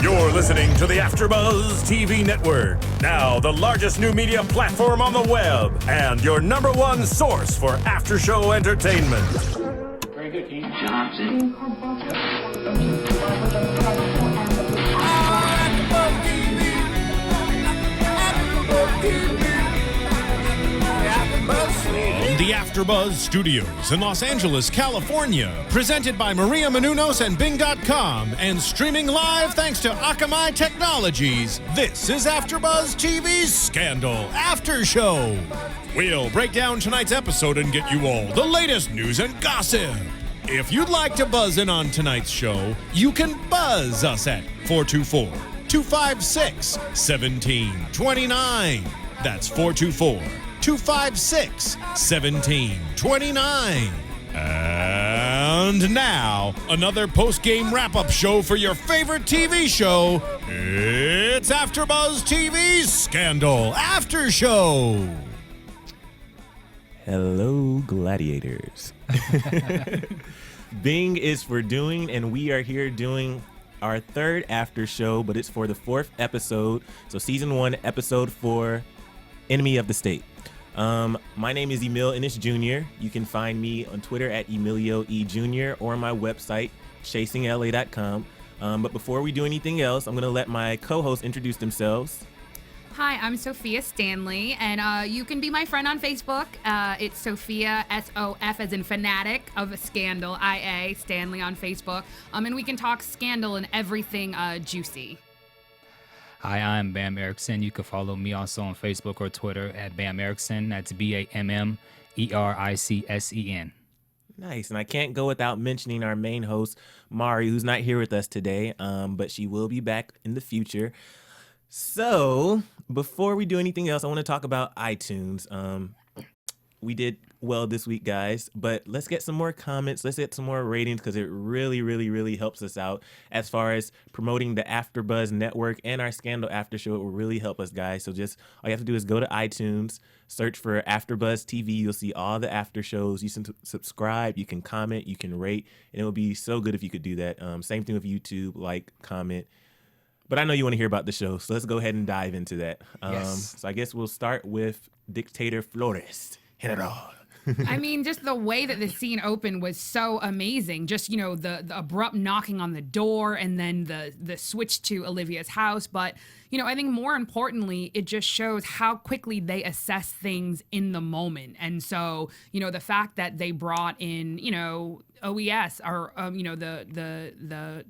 You're listening to the AfterBuzz TV Network, now the largest new media platform on the web, and your number one source for after-show entertainment. Very good, Keith. Johnson. From the AfterBuzz Studios in Los Angeles, California, presented by Maria Menounos and Bing.com, and streaming live thanks to Akamai Technologies, this is AfterBuzz TV's Scandal After Show. We'll break down tonight's episode and get you all the latest news and gossip. If you'd like to buzz in on tonight's show, you can buzz us at 424-256-1729. That's 424-256-1729. And now, another post-game wrap-up show for your favorite TV show. It's AfterBuzz TV's Scandal After Show. Hello, gladiators. Bing is for doing, and we are here doing our third after show, but it's for the fourth episode. So season 1, episode 4, Enemy of the State. My name is Emil Ennis Jr. You can find me on Twitter at Emilio E. Jr. or my website, chasingla.com. But before we do anything else, I'm going to let my co-hosts introduce themselves. Hi, I'm Sophia Stanley, and you can be my friend on Facebook. It's Sophia, S-O-F as in fanatic of Scandal, I-A, Stanley on Facebook. And we can talk Scandal and everything juicy. Hi, I'm Bam Erickson. You can follow me also on Facebook or Twitter at Bam Erickson. That's BAMMERICSEN. Nice, and I can't go without mentioning our main host, Mari, who's not here with us today, but she will be back in the future. So, before we do anything else, I want to talk about iTunes. We did well this week, guys, but let's get some more comments. Let's get some more ratings because it really, really, really helps us out as far as promoting the AfterBuzz Network and our Scandal After Show. It will really help us, guys. So just all you have to do is go to iTunes, search for AfterBuzz TV. You'll see all the after shows. You can subscribe, you can comment, you can rate, and it would be so good if you could do that. Same thing with YouTube, like, comment. But I know you want to hear about the show, so let's go ahead and dive into that. Yes. So I guess we'll start with Dictator Flores. General. I mean, just the way that the scene opened was so amazing. Just, you know, the abrupt knocking on the door and then the switch to Olivia's house. But, you know, I think more importantly, it just shows how quickly they assess things in the moment. And so, you know, the fact that they brought in, you know, OES or you know, the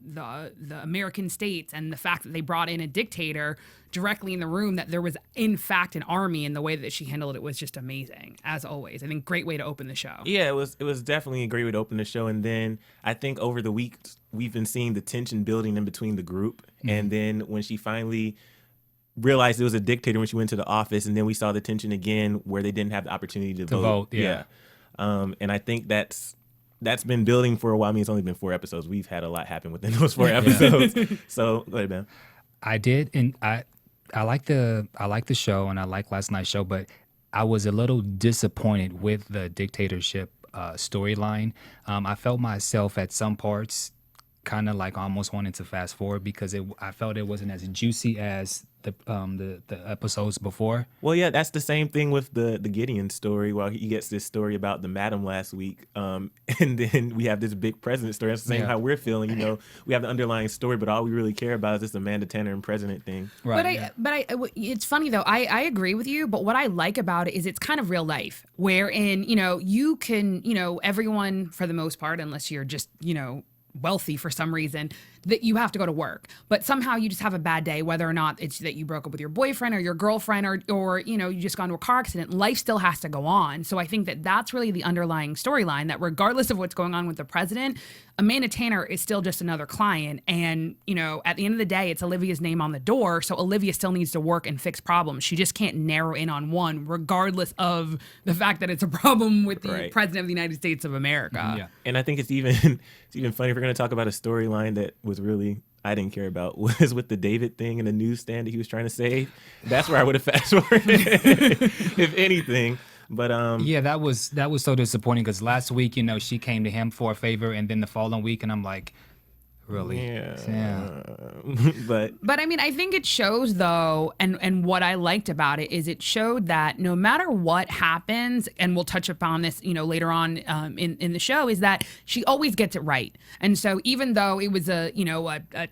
American states, and the fact that they brought in a dictator directly in the room, that there was in fact an army, and the way that she handled it was just amazing, as always. I think great way to open the show. Yeah, it was definitely a great way to open the show. And then I think over the week we've been seeing the tension building in between the group. Mm-hmm. And then when she finally realized it was a dictator when she went to the office, and then we saw the tension again where they didn't have the opportunity to vote. Yeah. And I think that's been building for a while. I mean, it's only been 4 episodes. We've had a lot happen within those 4 episodes. So go ahead, man. I did, and I like the show, and I like last night's show, but I was a little disappointed with the dictatorship storyline. I felt myself at some parts kind of like almost wanted to fast forward because I felt it wasn't as juicy as the episodes before. Well, yeah, that's the same thing with the Gideon story. Well, he gets this story about the madam last week, and then we have this big president story. That's the same how we're feeling. You know, we have the underlying story, but all we really care about is this Amanda Tanner and president thing. Right. But it's funny though. I agree with you. But what I like about it is it's kind of real life, wherein, you know, you can, you know, everyone for the most part, unless you're just, you know, wealthy for some reason, that you have to go to work, but somehow you just have a bad day, whether or not it's that you broke up with your boyfriend or your girlfriend, or you know, you just got into a car accident. Life still has to go on. So I think that that's really the underlying storyline, that regardless of what's going on with the president, Amanda Tanner is still just another client. And, you know, at the end of the day, it's Olivia's name on the door. So Olivia still needs to work and fix problems. She just can't narrow in on one, regardless of the fact that it's a problem with the president of the United States of America. Yeah. And I think it's even funny if we're going to talk about a storyline that was really I didn't care about was with the David thing and the newsstand that he was trying to save. That's where I would have fast forwarded, if anything. But yeah, that was so disappointing because last week, you know, she came to him for a favor, and then the following week, and I'm like, really. Yeah. But But I mean, I think it shows though, and what I liked about it is it showed that no matter what happens, and we'll touch upon this, later on in the show, is that she always gets it right. And so even though it was a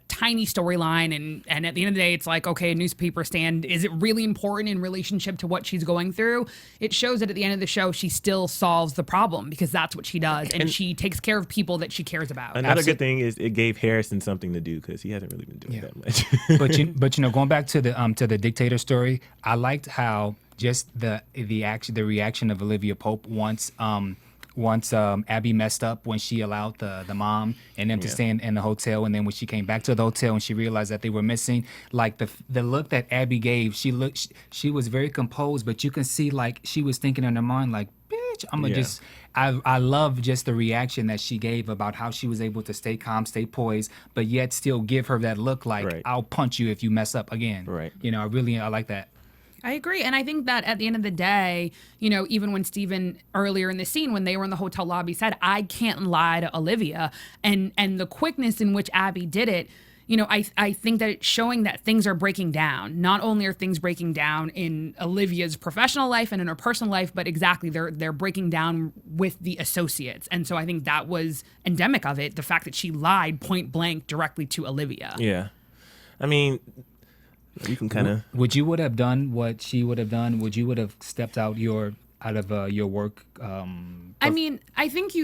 tiny storyline, and at the end of the day, it's like, okay, a newspaper stand, is it really important in relationship to what she's going through? It shows that at the end of the show, she still solves the problem because that's what she does, and she takes care of people that she cares about. another good thing is it gave Harrison something to do because he hasn't really been doing that much. but going back to the dictator story, I liked how just the reaction of Olivia Pope once Abby messed up when she allowed the mom and them to stay in the hotel, and then when she came back to the hotel and she realized that they were missing, like the look that Abby gave, she was very composed, but you can see like she was thinking in her mind like, bitch, I'm gonna just. I love just the reaction that she gave about how she was able to stay calm, stay poised, but yet still give her that look like, I'll punch you if you mess up again. Right. I like that. I agree. And I think that at the end of the day, even when Steven earlier in the scene, when they were in the hotel lobby, said, I can't lie to Olivia, and the quickness in which Abby did it, I think that it's showing that things are breaking down. Not only are things breaking down in Olivia's professional life and in her personal life, but exactly they're breaking down with the associates. And so I think that was endemic of it, the fact that she lied point blank directly to Olivia. Yeah. I mean, you can kind of. Would you would have done what she would have done? Would you would have stepped out of your work? I mean, I think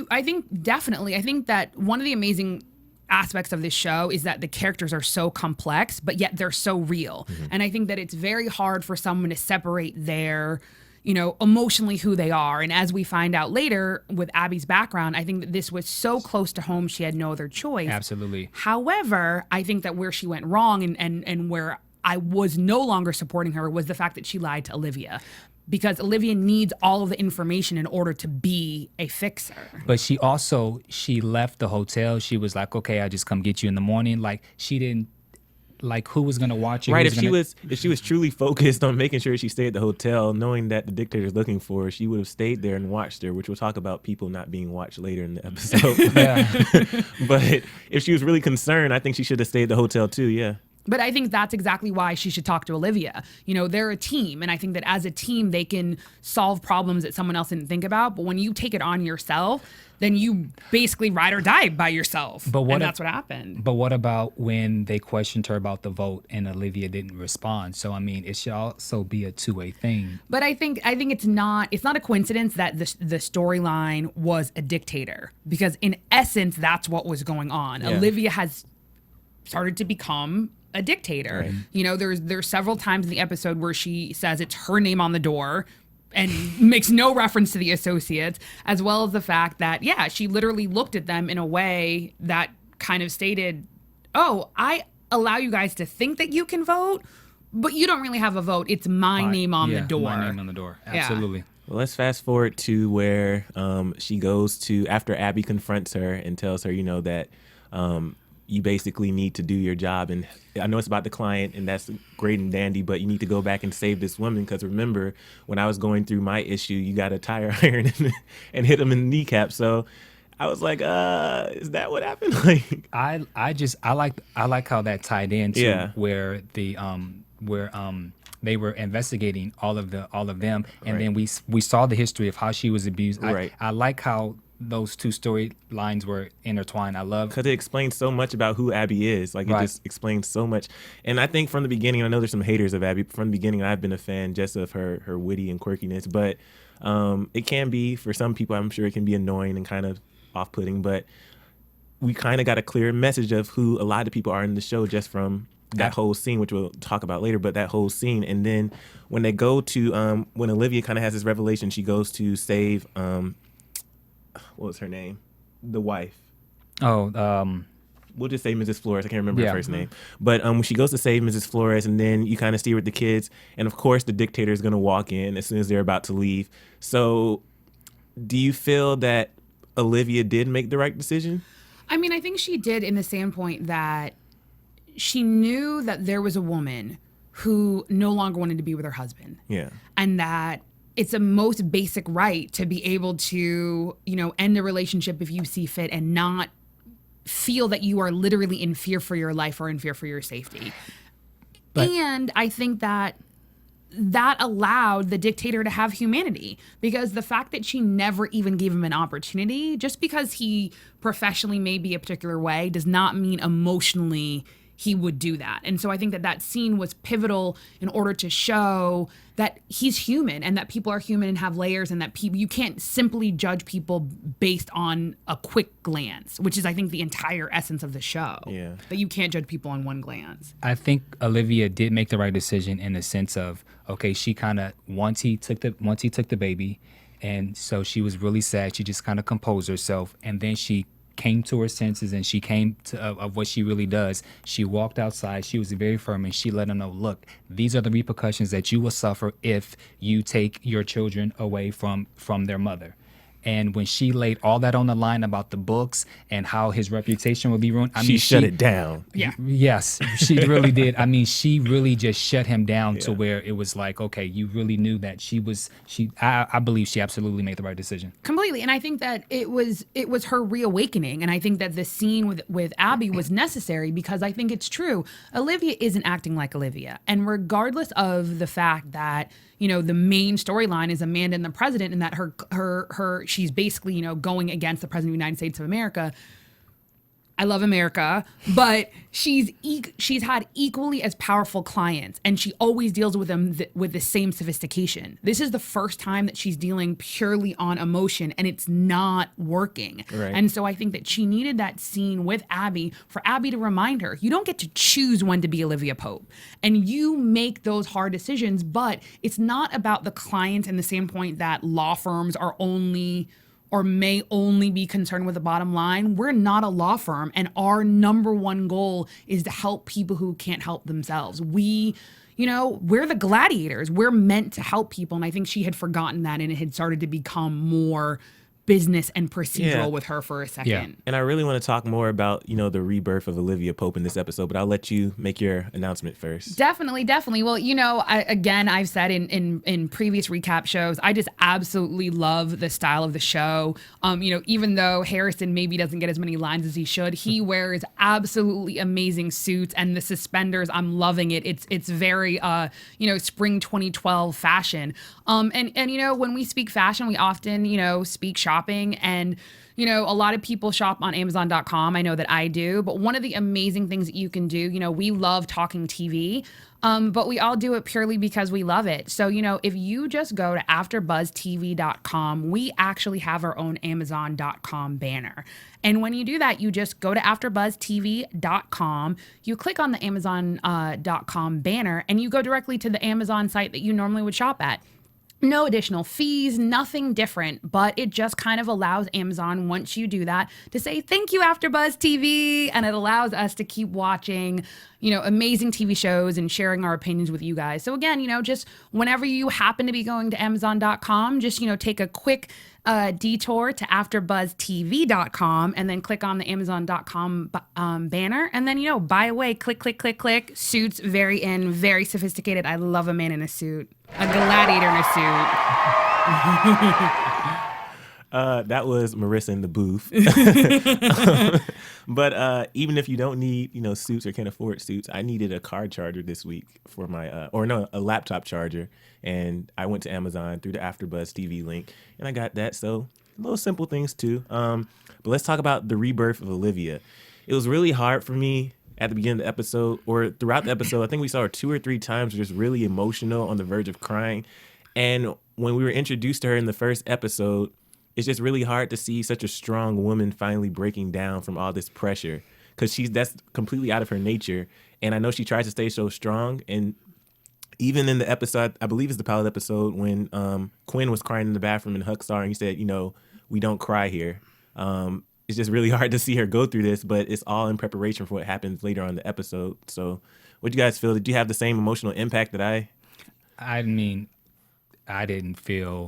definitely. I think that one of the amazing aspects of this show is that the characters are so complex, but yet they're so real. And I think that it's very hard for someone to separate their, emotionally who they are. And as we find out later with Abby's background, I think that this was so close to home, she had no other choice. Absolutely. However, I think that where she went wrong and where I was no longer supporting her was the fact that she lied to Olivia. Because Olivia needs all of the information in order to be a fixer. But she left the hotel. She was like, okay, I just come get you in the morning. Like she didn't, like who was going to watch it? Right. If she was truly focused on making sure she stayed at the hotel, knowing that the dictator is looking for her, she would have stayed there and watched her, which we'll talk about people not being watched later in the episode. But if she was really concerned, I think she should have stayed at the hotel too. Yeah. But I think that's exactly why she should talk to Olivia. They're a team, and I think that as a team, they can solve problems that someone else didn't think about. But when you take it on yourself, then you basically ride or die by yourself. And that's what happened. But what about when they questioned her about the vote and Olivia didn't respond? So, I mean, it should also be a two-way thing. But I think it's not a coincidence that the storyline was a dictator, because in essence, that's what was going on. Yeah. Olivia has started to become a dictator. Right. There's several times in the episode where she says it's her name on the door and makes no reference to the associates, as well as the fact that, she literally looked at them in a way that kind of stated, oh, I allow you guys to think that you can vote, but you don't really have a vote. It's my name on the door. My name on the door. Absolutely. Yeah. Well, let's fast forward to where she goes to, after Abby confronts her and tells her, that you basically need to do your job. And I know it's about the client, and that's great and dandy, but you need to go back and save this woman, because remember, when I was going through my issue, you got a tire iron and hit him in the kneecap. So I was like, is that what happened? I like how that tied in to where they were investigating all of them, and then we saw the history of how she was abused. Right. I like how those two storylines were intertwined. I love because it explains so much about who Abby is. It just explains so much. And I think from the beginning, I know there's some haters of Abby. From the beginning, I've been a fan just of her witty and quirkiness. But it can be, for some people, I'm sure it can be annoying and kind of off-putting. But we kind of got a clear message of who a lot of people are in the show just from that whole scene, which we'll talk about later. But that whole scene, and then when they go to when Olivia kind of has this revelation, she goes to save. What was her name? The wife. Oh, we'll just say Mrs. Flores. I can't remember her first name. But when she goes to save Mrs. Flores, and then you kind of see her with the kids, and of course the dictator is going to walk in as soon as they're about to leave. So do you feel that Olivia did make the right decision? I mean, I think she did, in the standpoint that she knew that there was a woman who no longer wanted to be with her husband. Yeah. And that it's a most basic right to be able to, end a relationship if you see fit and not feel that you are literally in fear for your life or in fear for your safety. But- And I think that allowed the dictator to have humanity, because the fact that she never even gave him an opportunity, just because he professionally may be a particular way, does not mean emotionally he would do that. And so I think that scene was pivotal in order to show that he's human and that people are human and have layers, and that you can't simply judge people based on a quick glance, which is, I think, the entire essence of the show. Yeah. That you can't judge people on one glance. I think Olivia did make the right decision in the sense of, okay, she kind of once he took the baby, and so she was really sad. She just kind of composed herself, and then she came to her senses, and she came to of what she really does. She walked outside. She was very firm, and she let him know, look, these are the repercussions that you will suffer if you take your children away from their mother. And when she laid all that on the line about the books and how his reputation would be ruined, She shut it down. Yeah. Yes, she really did. I mean, she really just shut him down to where it was like, okay, you really knew that I believe she absolutely made the right decision. Completely. And I think that it was her reawakening. And I think that the scene with Abby was necessary, because I think it's true. Olivia isn't acting like Olivia. And regardless of the fact that, the main storyline is Amanda and the president, and that she's basically, going against the president of the United States of America. I love America, but she's had equally as powerful clients, and she always deals with them with the same sophistication. This is the first time that she's dealing purely on emotion, and it's not working. Right. And so I think that she needed that scene with Abby for Abby to remind her, you don't get to choose when to be Olivia Pope, and you make those hard decisions, but it's not about the clients in the same point that law firms are only or may only be concerned with the bottom line. We're not a law firm, and our number one goal is to help people who can't help themselves. We're the gladiators. We're meant to help people, and I think she had forgotten that, and it had started to become more business and procedural with her for a second. Yeah. And I really want to talk more about, the rebirth of Olivia Pope in this episode, but I'll let you make your announcement first. Definitely. Well, I've said in previous recap shows, I just absolutely love the style of the show. Even though Harrison maybe doesn't get as many lines as he should, he wears absolutely amazing suits, and the suspenders, I'm loving it. It's very, spring 2012 fashion. And when we speak fashion, we often, speak shopping, and a lot of people shop on Amazon.com. I know that I do, but one of the amazing things that you can do, we love talking TV, but we all do it purely because we love it. So, if you just go to AfterBuzzTV.com, we actually have our own Amazon.com banner. And when you do that, you just go to AfterBuzzTV.com, you click on the Amazon.com banner, and you go directly to the Amazon site that you normally would shop at. No additional fees, nothing different, but it just kind of allows Amazon, once you do that, to say, thank you, AfterBuzz TV, and it allows us to keep watching, amazing TV shows and sharing our opinions with you guys. So again, just whenever you happen to be going to Amazon.com, just, take a quick detour to AfterBuzzTV.com, and then click on the Amazon.com banner, and then, buy away, click, click, click, click. Suits, very sophisticated. I love a man in a suit. A gladiator in a suit. That was Marissa in the booth. But even if you don't need, suits or can't afford suits, I needed a car charger this week for my, a laptop charger. And I went to Amazon through the AfterBuzz TV link, and I got that. So little simple things too. But let's talk about the rebirth of Olivia. It was really hard for me at the beginning of the episode, or throughout the episode. I think we saw her 2 or 3 times, just really emotional, on the verge of crying. And when we were introduced to her in the first episode, it's just really hard to see such a strong woman finally breaking down from all this pressure, because that's completely out of her nature. And I know she tries to stay so strong. And even in the episode, I believe it's the pilot episode, when Quinn was crying in the bathroom and Huck saw her and he said, we don't cry here. It's just really hard to see her go through this, but it's all in preparation for what happens later on in the episode. So what do you guys feel? Did you have the same emotional impact that I mean, I didn't feel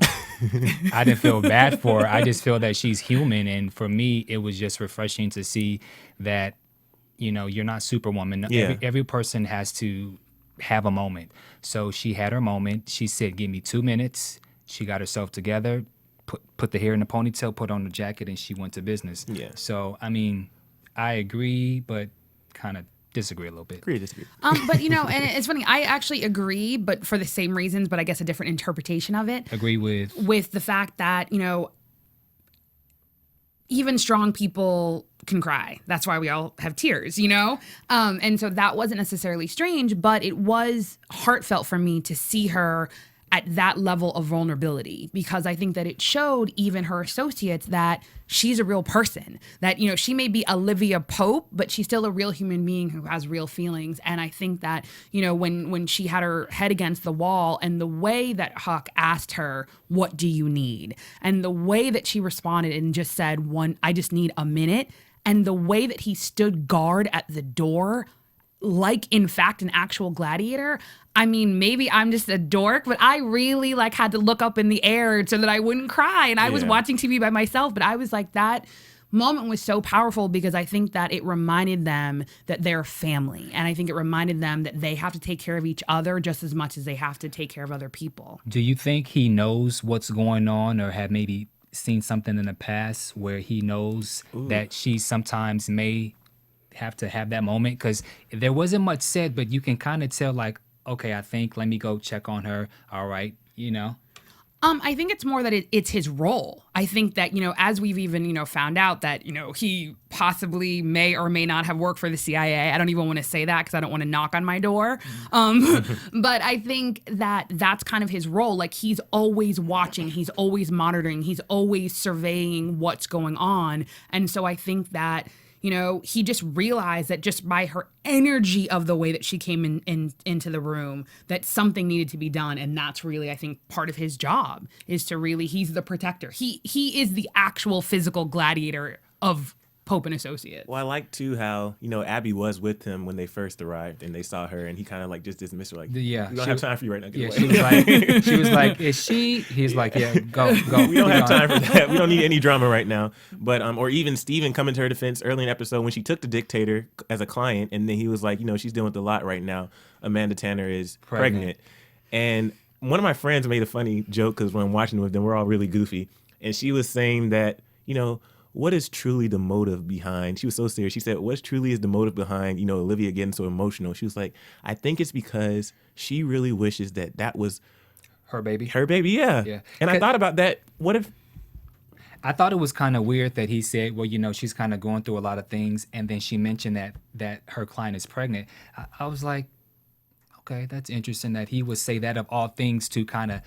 bad for her. I just feel that she's human. And for me, it was just refreshing to see that, you're not Superwoman. Yeah. Every person has to have a moment. So she had her moment. She said, give me 2 minutes. She got herself together, put the hair in the ponytail, put on the jacket, and she went to business. Yeah. So, I mean, I agree, but kind of disagree a little bit. Agree to disagree. But and it's funny. I actually agree, but for the same reasons, but I guess a different interpretation of it. Agree With the fact that even strong people can cry. That's why we all have tears, And so that wasn't necessarily strange, but it was heartfelt for me to see her at that level of vulnerability, because I think that it showed even her associates that she's a real person, that, she may be Olivia Pope, but she's still a real human being who has real feelings. And I think that, when she had her head against the wall and the way that Huck asked her, what do you need? And the way that she responded and just said, I just need a minute. And the way that he stood guard at the door, like, in fact, an actual gladiator. I mean, maybe I'm just a dork, but I really had to look up in the air so that I wouldn't cry. And I was watching TV by myself, but I was like, that moment was so powerful because I think that it reminded them that they're family. And I think it reminded them that they have to take care of each other just as much as they have to take care of other people. Do you think he knows what's going on, or have maybe seen something in the past where he knows that she sometimes may have to have that moment? Because there wasn't much said, but you can kind of tell, okay, I think, let me go check on her. All right, I think it's more that it's his role. I think that, as we've even, found out that, he possibly may or may not have worked for the CIA. I don't even want to say that because I don't want to knock on my door. But I think that that's kind of his role. He's always watching, he's always monitoring, he's always surveying what's going on. And so I think that, he just realized that just by her energy of the way that she came into the room, that something needed to be done. And that's really, I think, part of his job is to really, he's the protector. He is the actual physical gladiator of Pope and Associates. Well, I like too how, Abby was with him when they first arrived and they saw her, and he kind of just dismissed her, yeah, we don't have time for you right now. Get away. She was like, is she? He's like, yeah, go. We don't have time for that. We don't need any drama right now. But or even Steven coming to her defense early in the episode when she took the dictator as a client, and then he was like, she's dealing with a lot right now. Amanda Tanner is pregnant. And one of my friends made a funny joke because when I'm watching with them, we're all really goofy, and she was saying that, what is truly the motive behind, she was so serious, she said, what truly is the motive behind, Olivia getting so emotional? She was like, I think it's because she really wishes that was her baby. Yeah. And I thought about that. What if, I thought it was kind of weird that he said, well, she's kind of going through a lot of things, and then she mentioned that her client is pregnant. I was like, okay, that's interesting that he would say that of all things to kind of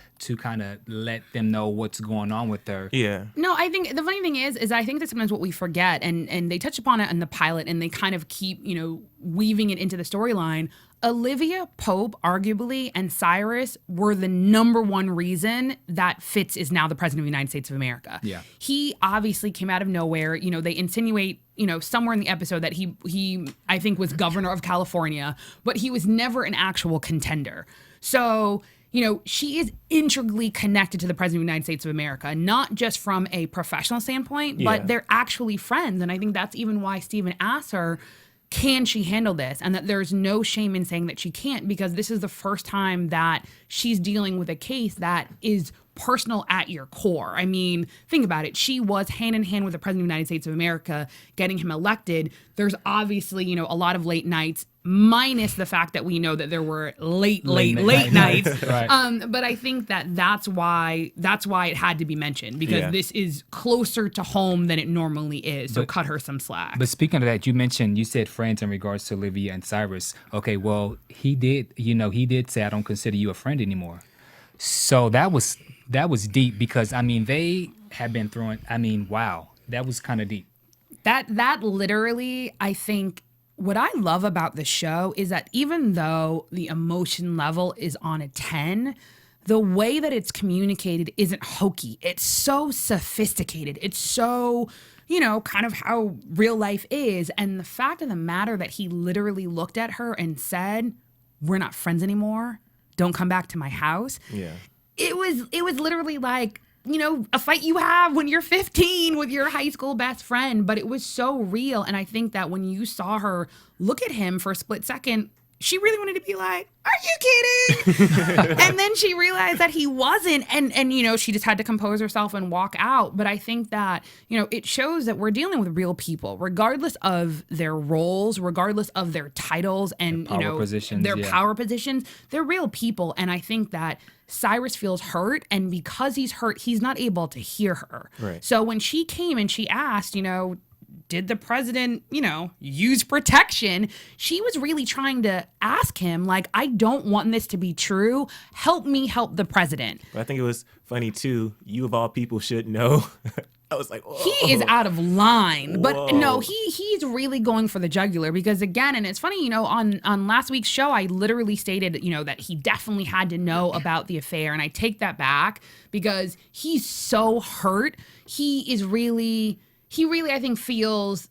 let them know what's going on with her. Yeah. No, I think the funny thing is I think that sometimes what we forget, and they touch upon it in the pilot, and they kind of keep, weaving it into the storyline. Olivia Pope, arguably, and Cyrus were the number one reason that Fitz is now the president of the United States of America. Yeah. He obviously came out of nowhere. They insinuate, somewhere in the episode that he I think was governor of California, but he was never an actual contender. So, she is integrally connected to the president of the United States of America, not just from a professional standpoint, but they're actually friends. And I think that's even why Steven asks her, can she handle this? And that there's no shame in saying that she can't, because this is the first time that she's dealing with a case that is personal at your core. I mean, think about it. She was hand in hand with the president of the United States of America, getting him elected. There's obviously, a lot of late nights, minus the fact that we know that there were late nights. Right. But I think that's why it had to be mentioned, because this is closer to home than it normally is. So cut her some slack. But speaking of that, you said friends in regards to Olivia and Cyrus. Okay, well, he did say, I don't consider you a friend anymore. So that was deep, because they have been throwing, wow, that was kind of deep. That literally, I think, what I love about the show is that even though the emotion level is on a 10, the way that it's communicated isn't hokey. It's so sophisticated. It's so, kind of how real life is. And the fact of the matter that he literally looked at her and said, we're not friends anymore. Don't come back to my house. Yeah. It was literally like, a fight you have when you're 15 with your high school best friend, but it was so real. And I think that when you saw her look at him for a split second, she really wanted to be like, are you kidding? And then she realized that he wasn't. And, you know, she just had to compose herself and walk out. But I think that, you know, it shows that we're dealing with real people, regardless of their roles, regardless of their titles and, Their power positions, their yeah. power positions. They're real people. And I think that Cyrus feels hurt. And because he's hurt, he's not able to hear her. Right. So when she came and she asked, you know, did the president, you know, use protection? She was really trying to ask him, like, I don't want this to be true. Help me help the president. But I think it was funny too. You of all people should know. I was like, whoa. He is out of line. But Whoa. no, he's really going for the jugular because again, and it's funny, you know, on last week's show, I literally stated, you know, that he definitely had to know about the affair. And I take that back because he's so hurt. He really, I think, feels,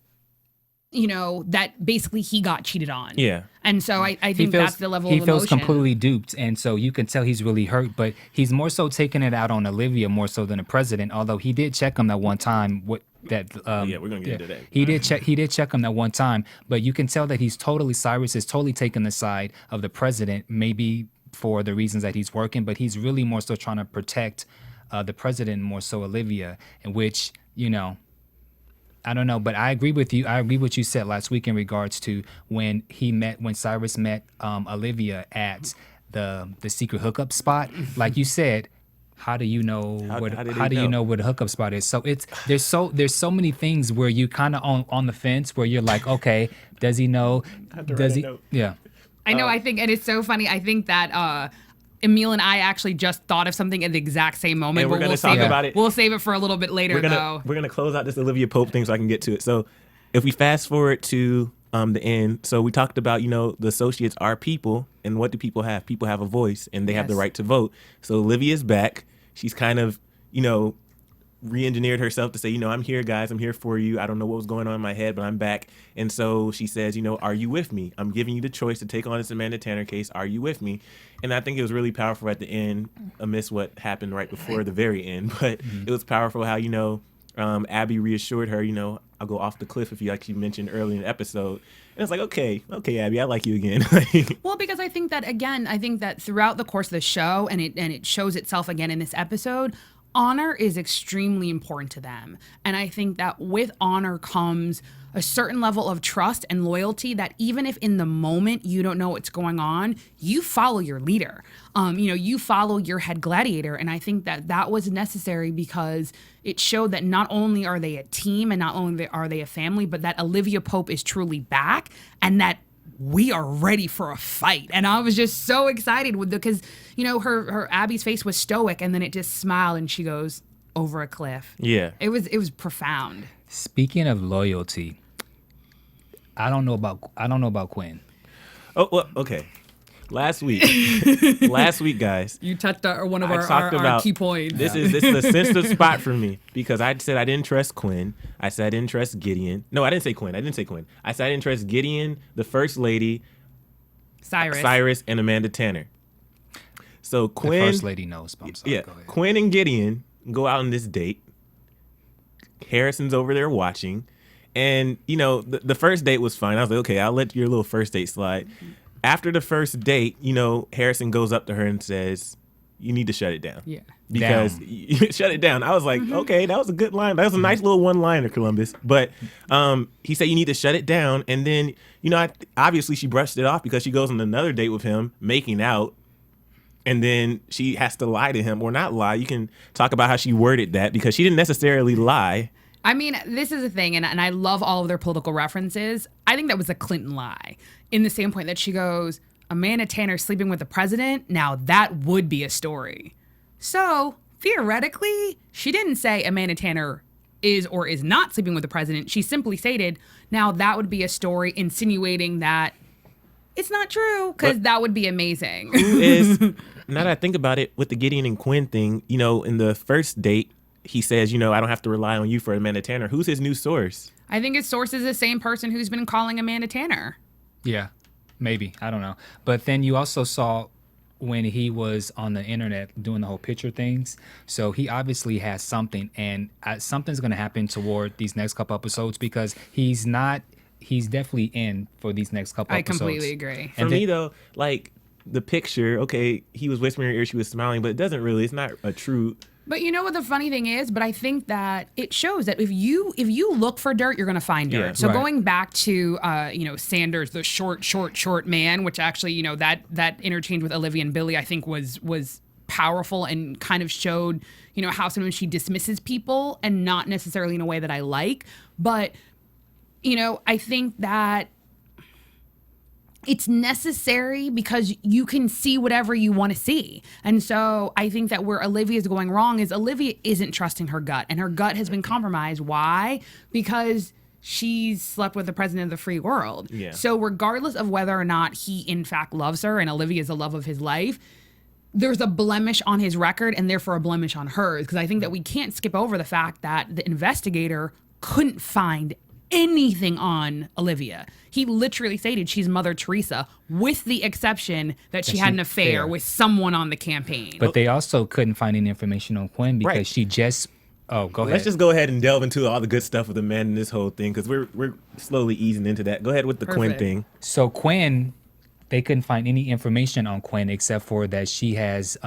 you know, that basically he got cheated on. Yeah. And so I think that's the level of emotion. He feels completely duped, and so you can tell he's really hurt, but he's more so taking it out on Olivia more so than the president, although he did check him that one time. Yeah, we're going to get into that. He did check him that one time, but you can tell that Cyrus is totally taking the side of the president, maybe for the reasons that he's working, but he's really more so trying to protect the president, more so Olivia, in which, you know, I don't know, but I agree with you. I agree with what you said last week in regards to when Cyrus met Olivia at the secret hookup spot. Like you said, how do you know how do you know where the hookup spot is? So there's so many things where you kind of on the fence where you're like, okay, does he know? Does he? Yeah. I know. I think, and it's so funny. I think that Emil and I actually just thought of something at the exact same moment. And we're but going to talk about it. We'll save it for a little bit later, though. We're gonna close out this Olivia Pope thing so I can get to it. So if we fast forward to the end, so we talked about, you know, the associates are people, and what do people have? People have a voice, and they have the Yes. right to vote. So Olivia's back. She's kind of, you know, re-engineered herself to say, you know, I'm here, guys. I'm here for you. I don't know what was going on in my head, but I'm back. And so she says, you know, are you with me? I'm giving you the choice to take on this Amanda Tanner case. Are you with me? And I think it was really powerful at the end, amidst what happened right before the very end. But it was powerful how, you know, Abby reassured her, you know, I'll go off the cliff if you, like you mentioned earlier in the episode. And it's like, okay, Abby, I like you again. Well, because I think that throughout the course of the show, and it shows itself again in this episode, honor is extremely important to them. And I think that with honor comes a certain level of trust and loyalty that even if in the moment you don't know what's going on, you follow your leader. You know, you follow your head gladiator. And I think that was necessary because it showed that not only are they a team and not only are they a family, but that Olivia Pope is truly back and that we are ready for a fight. And I was just so excited because, you know, her Abby's face was stoic and then it just smiled and she goes over a cliff. Yeah. It was profound. Speaking of loyalty, I don't know about Quinn. Oh, well, okay. Last week, guys. You touched one of I talked about key points. This is a sensitive spot for me because I said I didn't trust Quinn. I said I didn't trust Gideon. No, I didn't say Quinn. I said I didn't trust Gideon, the First Lady, Cyrus, and Amanda Tanner. So Quinn, The First Lady knows. I'm sorry. yeah, Go ahead. Quinn and Gideon go out on this date. Harrison's over there watching, and you know the first date was fine. I was like, okay, I'll let your little first date slide. After the first date, you know, Harrison goes up to her and says, you need to shut it down. Yeah. Because you shut it down. I was like, okay, that was a good line. That was a nice little one-liner, Columbus. But he said you need to shut it down. And then, you know, obviously she brushed it off because she goes on another date with him, making out. And then she has to lie to him, or not lie. You can talk about how she worded that because she didn't necessarily lie. I mean, this is a thing, and I love all of their political references. I think that was a Clinton lie, in the same point that she goes, Amanda Tanner sleeping with the president, now that would be a story. So, theoretically, she didn't say Amanda Tanner is or is not sleeping with the president. She simply stated, now that would be a story insinuating that it's not true, because that would be amazing. Who is, now that I think about it, with the Gideon and Quinn thing, you know, in the first date, he says, you know, I don't have to rely on you for Amanda Tanner. Who's his new source? I think his source is the same person who's been calling Amanda Tanner. Yeah, maybe. I don't know. But then you also saw when he was on the internet doing the whole picture things. So he obviously has something, and something's going to happen toward these next couple episodes because he's not he's definitely in for these next couple I episodes. completely agree. For me though, like the picture, okay, he was whispering in her ear, she was smiling, but it doesn't really. It's not a true. But you know what the funny thing is? But I think that it shows that if you look for dirt, you're gonna find dirt. Yeah, so right. going back to Sanders, the short man, which actually that interchange with Olivia and Billy, I think was powerful and kind of showed how sometimes she dismisses people and not necessarily in a way that I like. But I think that it's necessary because you can see whatever you want to see. And so I think that where Olivia's going wrong is Olivia isn't trusting her gut, and her gut has been compromised. Why? Because she's slept with the president of the free world. Yeah. So regardless of whether or not he in fact loves her and Olivia is the love of his life, there's a blemish on his record and therefore a blemish on hers. Because I think that we can't skip over the fact that the investigator couldn't find anything on Olivia. He literally stated she's Mother Teresa, with the exception that she had an affair with someone on the campaign. But they also couldn't find any information on Quinn because Right. she just. Oh, go ahead. Let's just go ahead and delve into all the good stuff with the men in this whole thing because we're slowly easing into that. Go ahead with the Quinn Perfect. thing. So Quinn, they couldn't find any information on Quinn except for that she has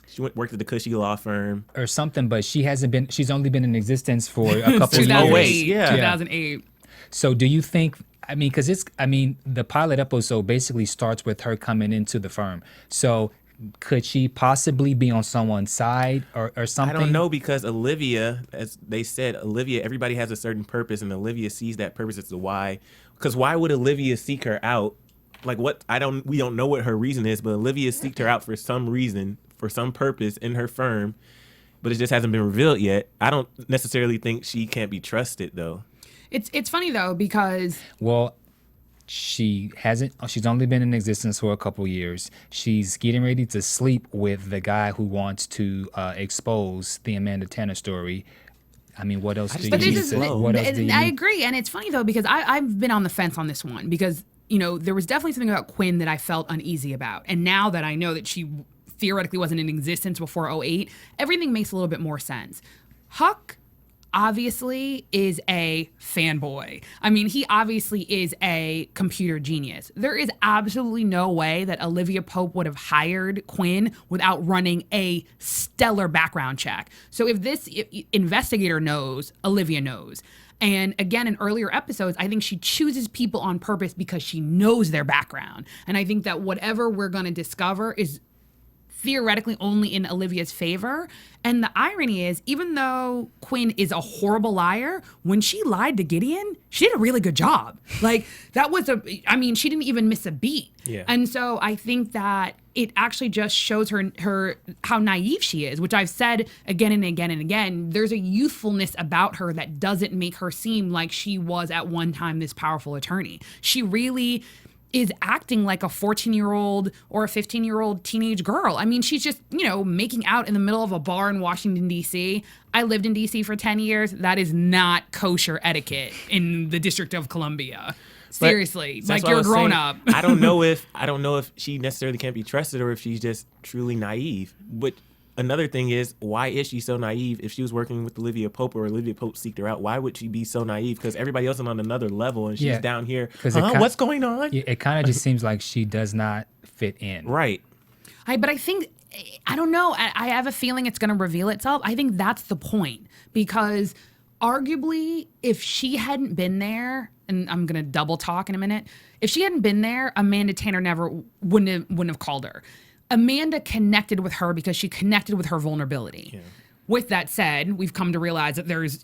She worked at the Cushy law firm. or something, but she's only been in existence for a couple of 2008. years. yeah. 2008. So do you think, because the pilot episode basically starts with her coming into the firm. So could she possibly be on someone's side or something? I don't know because Olivia, as they said, everybody has a certain purpose, and Olivia sees that purpose as to why. Because why would Olivia seek her out? Like what? We don't know what her reason is, but Olivia seeked her out for some reason, for some purpose in her firm, but it just hasn't been revealed yet. I don't necessarily think she can't be trusted though. It's funny though because Well, she's only been in existence for a couple years. She's getting ready to sleep with the guy who wants to expose the Amanda Tanner story. What else do you But need this is, to, what else do you I need? agree, and it's funny though because I've been on the fence on this one because there was definitely something about Quinn that I felt uneasy about, and now that I know that she theoretically wasn't in existence before 2008, everything makes a little bit more sense. Huck obviously is a fanboy. He obviously is a computer genius. There is absolutely no way that Olivia Pope would have hired Quinn without running a stellar background check. So if this investigator knows, Olivia knows. And again, in earlier episodes, I think she chooses people on purpose because she knows their background. And I think that whatever we're going to discover is theoretically only in Olivia's favor. And the irony is, even though Quinn is a horrible liar, when she lied to Gideon, she did a really good job. Like that was she didn't even miss a beat. Yeah. And so I think that it actually just shows her how naive she is, which I've said again and again and again. There's a youthfulness about her that doesn't make her seem like she was at one time this powerful attorney. She really is acting like a 14-year-old or a 15-year-old teenage girl. She's just, making out in the middle of a bar in Washington, D.C. I lived in D.C. for 10 years. That is not kosher etiquette in the District of Columbia. Seriously, That's like what I you're a was grown saying. up. I don't know if she necessarily can't be trusted or if she's just truly naive. But another thing is, why is she so naive? If she was working with Olivia Pope or Olivia Pope seeked her out, why would she be so naive? Because everybody else is on another level and she's Yeah, down here. 'cause it What's going on? Yeah, it kind of just seems like she does not fit in. Right. But I think, I don't know. I have a feeling it's going to reveal itself. I think that's the point because arguably, if she hadn't been there, and I'm going to double talk in a minute, if she hadn't been there, Amanda Tanner wouldn't have called her. Amanda connected with her because she connected with her vulnerability. Yeah. With that said, we've come to realize that there's,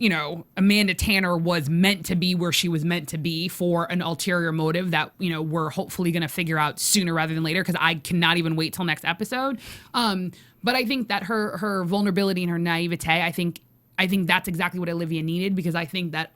Amanda Tanner was meant to be where she was meant to be for an ulterior motive that, we're hopefully going to figure out sooner rather than later because I cannot even wait till next episode. But I think that her vulnerability and her naivete, I think that's exactly what Olivia needed because I think that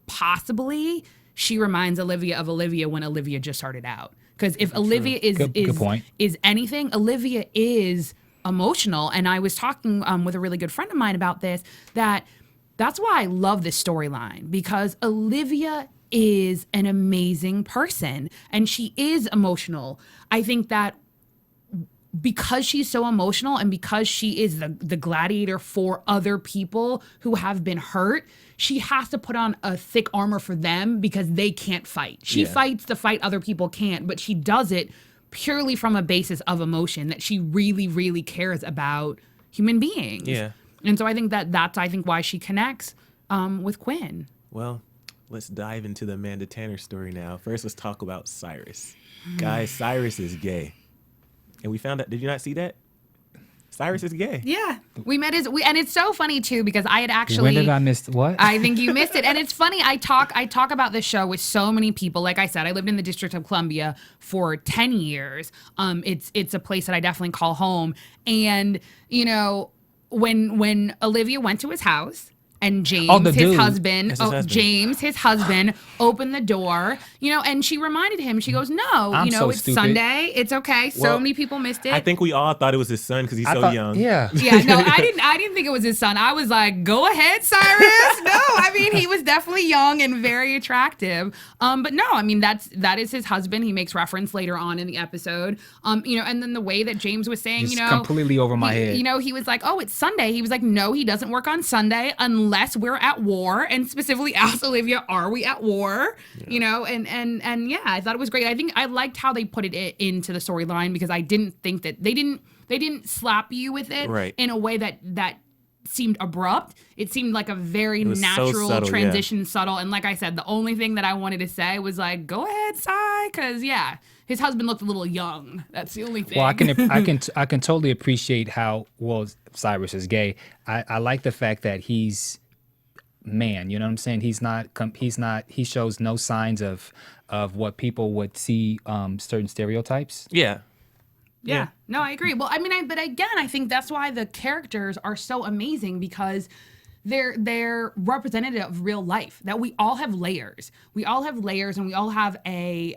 possibly she reminds Olivia of Olivia when Olivia just started out. Because if Olivia Good point. is anything, Olivia is emotional. And I was talking with a really good friend of mine about this, that's why I love this storyline, because Olivia is an amazing person and she is emotional. I think that because she's so emotional and because she is the gladiator for other people who have been hurt, she has to put on a thick armor for them because they can't fight. She fights the fight other people can't, but she does it purely from a basis of emotion, that she really, really cares about human beings. Yeah. And so I think that's why she connects with Quinn. Well, let's dive into the Amanda Tanner story now. First, let's talk about Cyrus. Guys, Cyrus is gay. And we found out, did you not see that? Cyrus is gay. Yeah. We met and it's so funny too, because I had actually. When did I miss what? I think you missed it. And it's funny, I talk about this show with so many people. Like I said, I lived in the District of Columbia for 10 years. It's a place that I definitely call home. And, you know, when Olivia went to his house, and James, his husband, James, his husband, opened the door, you know, and she reminded him, she goes, no, I'm you know, so it's stupid. Sunday. It's okay. So many people missed it. I think we all thought it was his son because he's so young. Yeah. Yeah, no, I didn't think it was his son. I was like, go ahead, Cyrus. No, I mean, he was definitely young and very attractive. But no, I mean, that is his husband. He makes reference later on in the episode. You know, and then the way that James was saying, Just you know, completely over my head. You know, he was like, oh, it's Sunday. He was like, no, he doesn't work on Sunday unless we're at war. And specifically asked Olivia, are we at war? Yeah. You know, and yeah, I thought it was great. I think I liked how they put it into the storyline, because I didn't think that they didn't slap you with it in a way that seemed abrupt. It seemed like a very natural so subtle, transition, subtle. And like I said, the only thing that I wanted to say was like, go ahead, Cy, because yeah, his husband looked a little young. That's the only thing. Well, I can totally appreciate how Cyrus is gay. I like the fact that he's man, you know what I'm saying? He shows no signs of what people would see certain stereotypes. Yeah. Yeah. No, I agree. Well, I mean, but again, I think that's why the characters are so amazing, because they're representative of real life, that we all have layers. We all have layers, and we all have a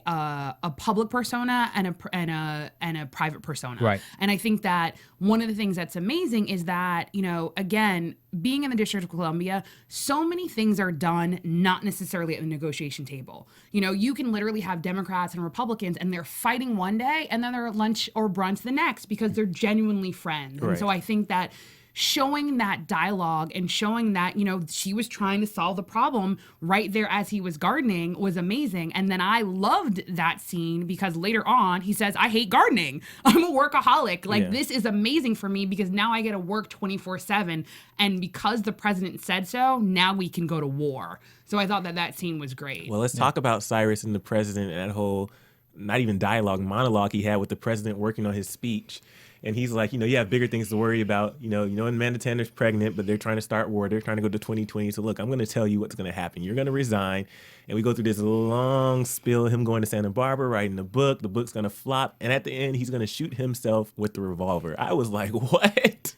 public persona and a private persona. Right. And I think that one of the things that's amazing is that, you know, again, being in the District of Columbia, so many things are done not necessarily at the negotiation table. You know, you can literally have Democrats and Republicans, and they're fighting one day, and then they're at lunch or brunch the next, because they're genuinely friends. Right. And so I think that showing that dialogue and showing that, you know, she was trying to solve the problem right there as he was gardening was amazing. And then I loved that scene because later on he says, I hate gardening. I'm a workaholic. Like, this is amazing for me because now I get to work 24/7. And because the president said so, now we can go to war. So I thought that scene was great. Well, let's talk about Cyrus and the president and that whole, not even dialogue, monologue he had with the president working on his speech. And he's like, you know, you have bigger things to worry about. You know, Amanda Tanner's pregnant, but they're trying to start war. They're trying to go to 2020. So look, I'm going to tell you what's going to happen. You're going to resign. And we go through this long spiel of him going to Santa Barbara, writing a book. The book's going to flop. And at the end, he's going to shoot himself with the revolver. I was like, what?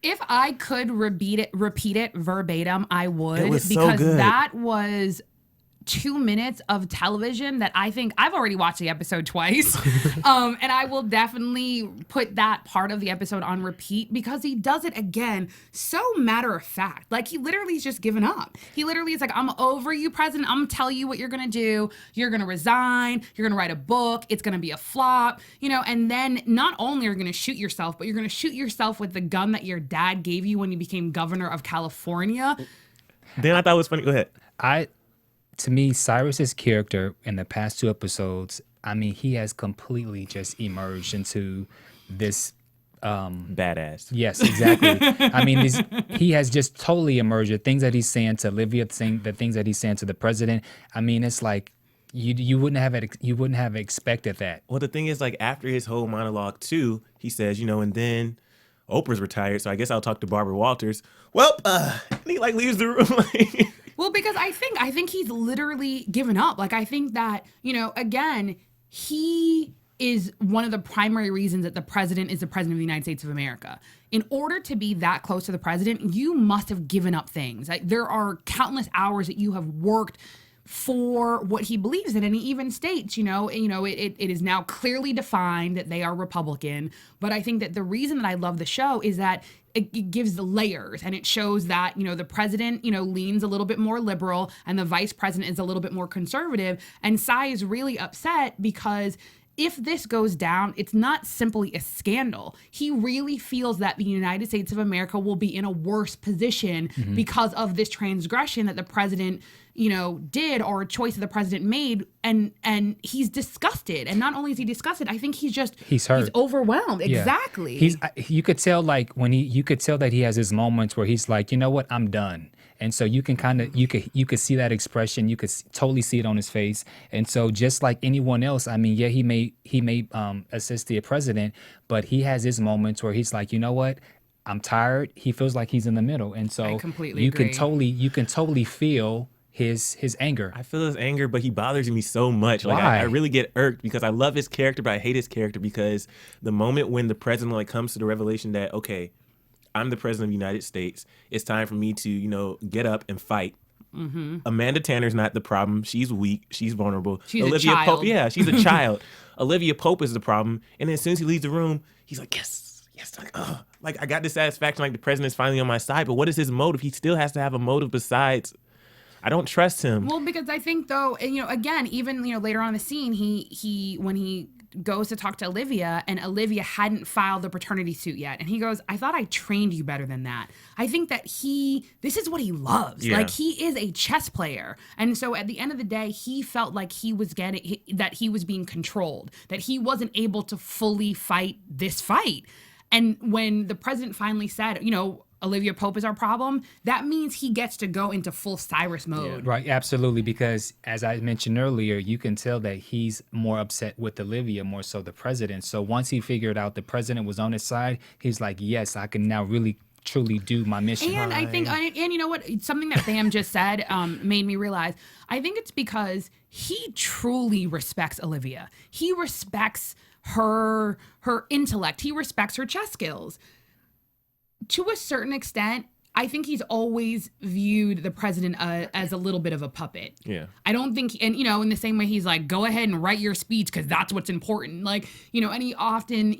If I could repeat it verbatim, I would. It was so because good. That was 2 minutes of television that I think I've already watched the episode twice. And I will definitely put that part of the episode on repeat because he does it again so matter of fact. Like, he literally is just given up. He literally is like, I'm over you, president. I'm going to tell you what you're going to do. You're going to resign. You're going to write a book. It's going to be a flop, you know, and then not only are you going to shoot yourself, but you're going to shoot yourself with the gun that your dad gave you when you became governor of California. Then I thought it was funny. Go ahead. To me, Cyrus's character in the past 2 episodes, I mean, he has completely just emerged into this badass. Yes, exactly. I mean, he has just totally emerged. The things that he's saying to Olivia, the things that he's saying to the president. I mean, it's like you wouldn't have expected that. Well, the thing is, like, after his whole monologue too, he says, you know, and then Oprah's retired, so I guess I'll talk to Barbara Walters. Well, and he like leaves the room. Well, because I think he's literally given up. Like, I think that, you know, again, he is one of the primary reasons that the president is the president of the United States of America. In order to be that close to the president, you must have given up things. Like, there are countless hours that you have worked for what he believes in, and he even states, it is now clearly defined that they are Republican. But I think that the reason that I love the show is that it gives the layers, and it shows that, the president, leans a little bit more liberal and the vice president is a little bit more conservative. And Cy is really upset because if this goes down, it's not simply a scandal. He really feels that the United States of America will be in a worse position because of this transgression that the president, did, or a choice that the president made, and he's disgusted. And not only is he disgusted, I think he's hurt. He's overwhelmed. Yeah. Exactly. You could tell you could tell that he has his moments where he's like, you know what, I'm done. And so you can you could see that expression. You could totally see it on his face. And so just like anyone else, I mean, yeah, he may assist the president, but he has his moments where he's like, you know what, I'm tired. He feels like he's in the middle. And so I completely you agree. can totally feel his anger. I feel his anger, but he bothers me so much. Like Why? I really get irked because I love his character, but I hate his character because the moment when the president comes to the revelation that, okay, I'm the president of the United States, it's time for me to, get up and fight. Mm-hmm. Amanda Tanner's not the problem. She's weak. She's vulnerable. She's Olivia a child. Pope, yeah, she's a child. Olivia Pope is the problem. And then as soon as he leaves the room, he's like, yes, like I got the satisfaction, like the president's finally on my side. But what is his motive? He still has to have a motive besides. I don't trust him. Well, because I think though, and, again, even later on in the scene, he when he goes to talk to Olivia, and Olivia hadn't filed the paternity suit yet, and he goes, "I thought I trained you better than that." I think that this is what he loves. Yeah. Like, he is a chess player, and so at the end of the day, he felt like that he was being controlled, that he wasn't able to fully fight this fight. And when the president finally said, Olivia Pope is our problem, that means he gets to go into full Cyrus mode. Right, absolutely, because as I mentioned earlier, you can tell that he's more upset with Olivia more so the president. So once he figured out the president was on his side, he's like, yes, I can now really truly do my mission. And I think, and you know what, something that Bam just said made me realize, I think it's because he truly respects Olivia. He respects her intellect. He respects her chess skills. To a certain extent, I think he's always viewed the president as a little bit of a puppet. Yeah. I don't think, and in the same way he's like, go ahead and write your speech because that's what's important. Like, and he often,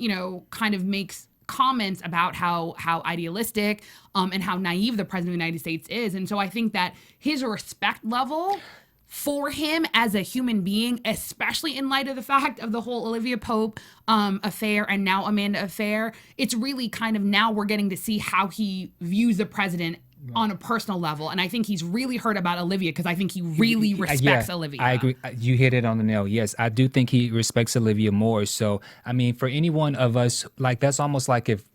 kind of makes comments about how idealistic and how naive the president of the United States is. And so I think that his respect level for him as a human being, especially in light of the fact of the whole Olivia Pope affair and now Amanda affair, it's really kind of now we're getting to see how he views the president on a personal level. And I think he's really hurt about Olivia because I think he really respects Olivia. I agree. You hit it on the nail. Yes, I do think he respects Olivia more. So, I mean, for any one of us, like that's almost like if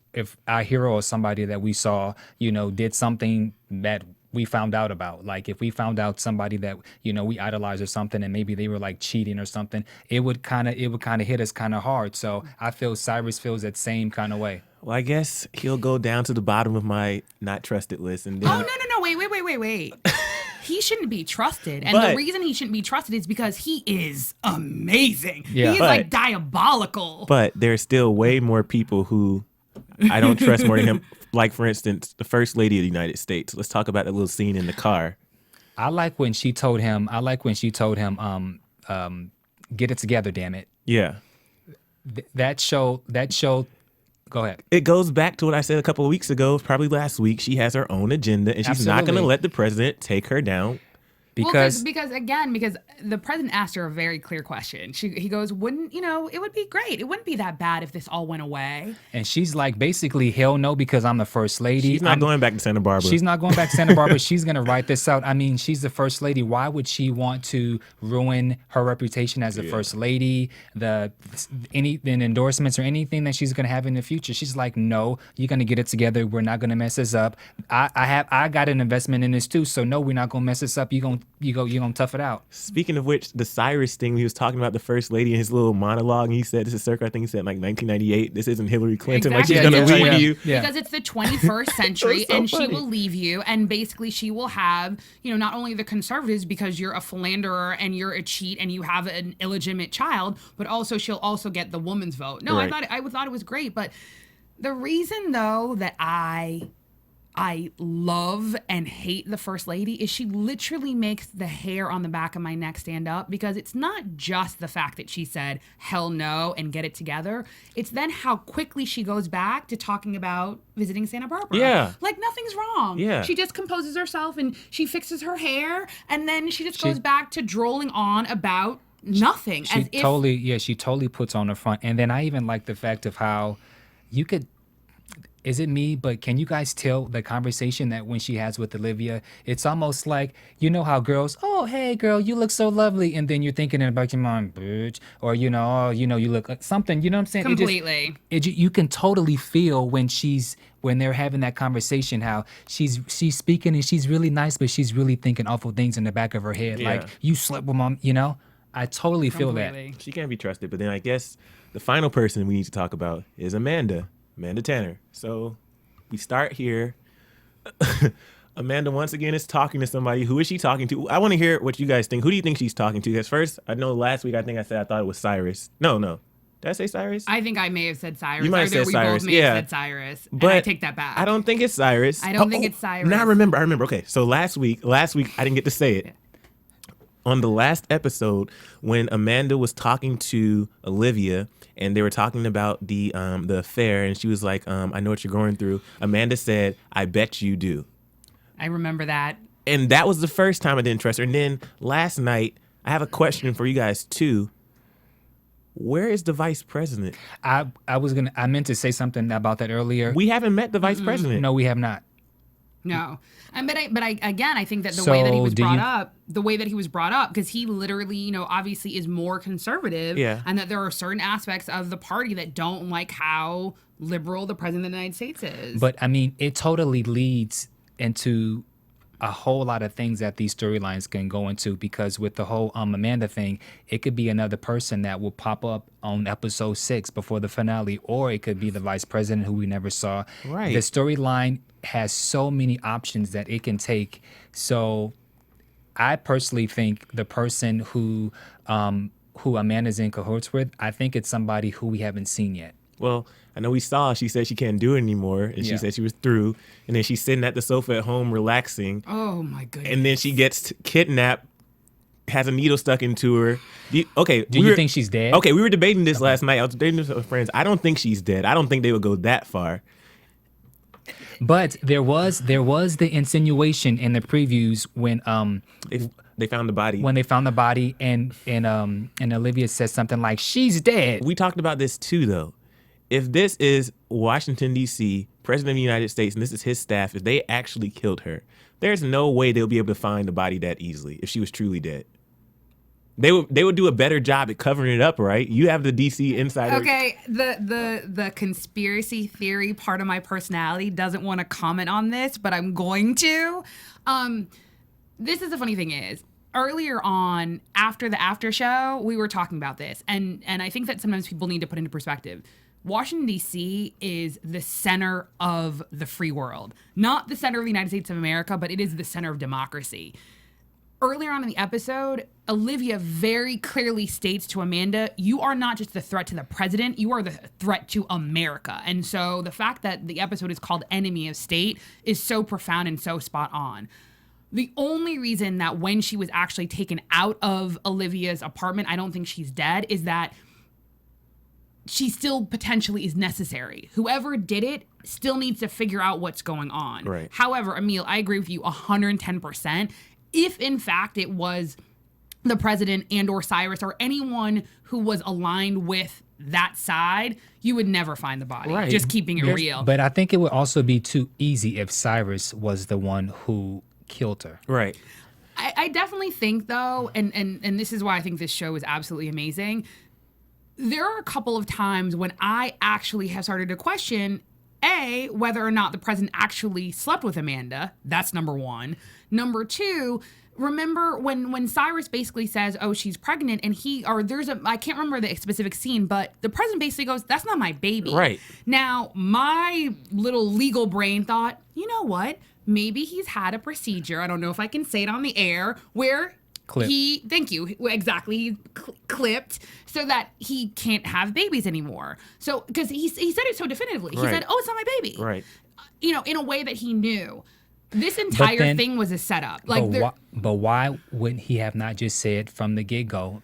our hero or somebody that we saw, did something that we found out about. Like if we found out somebody that, we idolize or something and maybe they were like cheating or something, it would kind of hit us kind of hard. So I feel Cyrus feels that same kind of way. Well, I guess he'll go down to the bottom of my not trusted list. And then Oh, no, wait. He shouldn't be trusted. And But- the reason he shouldn't be trusted is because he is amazing. Yeah. He's But- like diabolical. But there's still way more people who I don't trust more than him. Like, for instance, the First Lady of the United States. Let's talk about that little scene in the car. I like when she told him, get it together, damn it. Yeah. That show, go ahead. It goes back to what I said a couple of weeks ago, probably last week. She has her own agenda, and she's not going to Absolutely. let the president take her down. Because because the president asked her a very clear question. He goes, it would be great. It wouldn't be that bad if this all went away. and she's like, basically, hell no, because I'm the first lady. She's not going back to Santa Barbara. She's not going back to Santa Barbara. She's going to write this out. I mean, she's the first lady. Why would she want to ruin her reputation as the first lady, the endorsements or anything that she's going to have in the future? She's like, no, you're going to get it together. We're not going to mess this up. I got an investment in this too. So no, we're not going to mess this up. You're going to tough it out. Speaking of which, the Cyrus thing, he was talking about the first lady in his little monologue, and he said, this is circa, I think he said like 1998. This isn't Hillary Clinton. Exactly. Like she's going to leave you. Yeah. Because it's the 21st century so and funny. she will leave you. And basically she will have, not only the conservatives because you're a philanderer and you're a cheat and you have an illegitimate child, but also she'll also get the woman's vote. No, Right. I thought it was great. But the reason though that I love and hate the first lady is she literally makes the hair on the back of my neck stand up, because it's not just the fact that she said hell no and get it together. It's then how quickly she goes back to talking about visiting Santa Barbara. Yeah. Like nothing's wrong. Yeah. She just composes herself and she fixes her hair and then she just goes back to drolling on about nothing. She as if she totally puts on the front. And then I even like the fact of how you could. Is it me? But can you guys tell the conversation that when she has with Olivia, it's almost like, you know how girls, oh, hey, girl, you look so lovely. And then you're thinking in the back of your mind, bitch. Or, you know, oh, you know, you look like something. You know what I'm saying? completely. You can totally feel when they're having that conversation, how she's speaking and she's really nice, but she's really thinking awful things in the back of her head. Yeah. Like, you slept with mom, you know? I totally feel that. Completely. She can't be trusted. But then I guess the final person we need to talk about is Amanda Tanner. So we start here. Amanda once again is talking to somebody. Who is she talking to? I want to hear what you guys think. Who do you think she's talking to? Because first, I know last week I thought it was Cyrus. No. Did I say Cyrus? I think I may have said Cyrus. You might have Either said we Cyrus, both may yeah. have said Cyrus. But and I take that back. I don't think it's Cyrus. I don't think it's Cyrus. Now I remember. Okay, so last week I didn't get to say it. On the last episode, when Amanda was talking to Olivia and they were talking about the affair, and she was like, I know what you're going through. Amanda said, I bet you do. I remember that. And that was the first time I didn't trust her. And then last night, I have a question for you guys too. Where is the vice president? I meant to say something about that earlier. We haven't met the vice president. No, we have not. No. But I again, I think that the So, way that he was do brought you- up, because he literally, you know, obviously is more conservative. Yeah. And that there are certain aspects of the party that don't like how liberal the president of the United States is. But I mean, it totally leads into a whole lot of things that these storylines can go into, because with the whole Amanda thing, it could be another person that will pop up on episode 6 before the finale, or it could be the vice president who we never saw. Right. The storyline has so many options that it can take. So I personally think the person who Amanda's in cahoots with, I think it's somebody who we haven't seen yet. Well, I know she said she can't do it anymore, and she Yeah. said she was through, and then she's sitting at the sofa at home relaxing, oh my goodness. and then she gets kidnapped, has a needle stuck into her. Do Do you think she's dead? Okay, we were debating this last night. I was debating this with friends. I don't think she's dead. I don't think they would go that far. But there was the insinuation in the previews when They found the body. they found the body and Olivia said something like, she's dead. We talked about this too, though. If this is Washington, D.C., President of the United States, and this is his staff, if they actually killed her, there's no way they'll be able to find the body that easily if she was truly dead. They would do a better job at covering it up, right? You have the DC insider. Okay, the conspiracy theory part of my personality doesn't want to comment on this, but I'm going to. This is the funny thing is, earlier on, after the after show, we were talking about this, and I think that sometimes people need to put into perspective. Washington, D.C. is the center of the free world. Not the center of the United States of America, but it is the center of democracy. Earlier on in the episode, Olivia very clearly states to Amanda, you are not just the threat to the president, you are the threat to America. And so the fact that the episode is called Enemy of State is so profound and so spot on. The only reason that when she was actually taken out of Olivia's apartment, I don't think she's dead, is that she still potentially is necessary. Whoever did it still needs to figure out what's going on. Right. However, Emil, I agree with you 110%. If in fact it was the president and or Cyrus or anyone who was aligned with that side, you would never find the body. Right. Just keeping it real. But I think it would also be too easy if Cyrus was the one who killed her. Right. I definitely think though, and this is why I think this show is absolutely amazing. There are a couple of times when I actually have started to question, A, whether or not the president actually slept with Amanda. That's number one. Number two, remember when Cyrus basically says, oh, she's pregnant, and I can't remember the specific scene, but the president basically goes, that's not my baby. Right. Now, my little legal brain thought, you know what? Maybe he's had a procedure. I don't know if I can say it on the air, where Clip. thank you, exactly, he clipped so that he can't have babies anymore. So, because he said it so definitively. He Right. said, oh, it's not my baby. Right. You know, in a way that he knew. This entire thing was a setup. Like, But why wouldn't he have not just said from the get-go,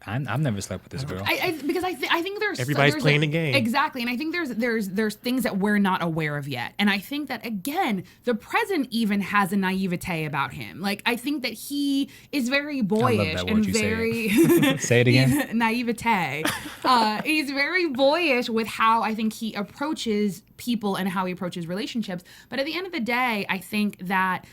I've never slept with this girl. Because I think Everybody's playing the game. Exactly, and I think there's things that we're not aware of yet, and I think that again the president even has a naivete about him. Like I think that he is very boyish that and word you very Say it again. naivete. He's very boyish with how I think he approaches people and how he approaches relationships. But at the end of the day, I think that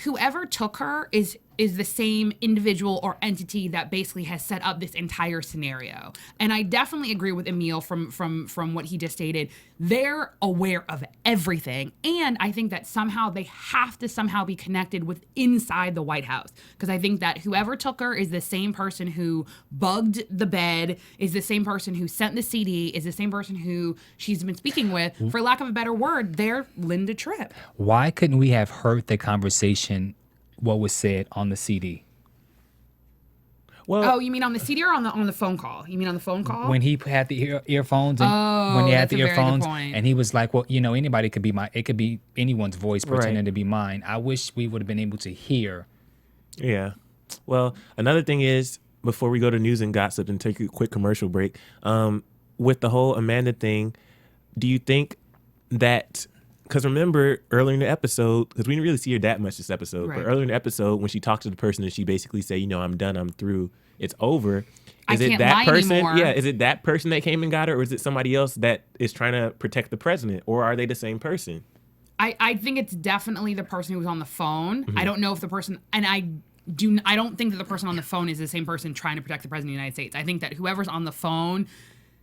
whoever took her is the same individual or entity that basically has set up this entire scenario. And I definitely agree with Emil from what he just stated. They're aware of everything. And I think that somehow they have to somehow be connected with inside the White House. Because I think that whoever took her is the same person who bugged the bed, is the same person who sent the CD, is the same person who she's been speaking with. For lack of a better word, they're Linda Tripp. Why couldn't we have heard the conversation, what was said on the CD? Well, Oh, you mean on the CD or on the phone call? You mean on the phone call? When he had the earphones, and when he had that's the a very good earphones, point. and he was like, "Well, anybody could be it could be anyone's voice pretending Right. to be mine." I wish we would have been able to hear. yeah. Well, another thing is, before we go to news and gossip and take a quick commercial break, with the whole Amanda thing, do you think that, because remember earlier in the episode, because we didn't really see her that much this episode, Right. but earlier in the episode when she talked to the person and she basically said, I'm done, I'm through, it's over. I Is it can't that lie person? anymore. Yeah, is it that person that came and got her, or is it somebody else that is trying to protect the president, or are they the same person? I think it's definitely the person who was on the phone. Mm-hmm. I don't know if the person, and I don't think that the person on the phone is the same person trying to protect the president of the United States. I think that whoever's on the phone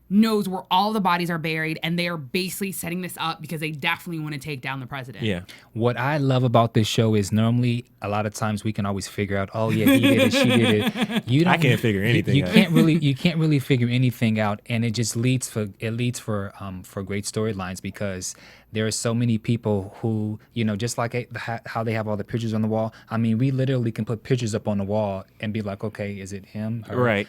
knows where all the bodies are buried, and they are basically setting this up because they definitely want to take down the president. Yeah. What I love about this show is normally a lot of times we can always figure out, oh yeah, he did it, she did it. You don't, I can't figure anything you out. You can't really figure anything out, and it just leads for great storylines because there are so many people who, just like how they have all the pictures on the wall. I mean, we literally can put pictures up on the wall and be like, okay, is it him? Her? Right.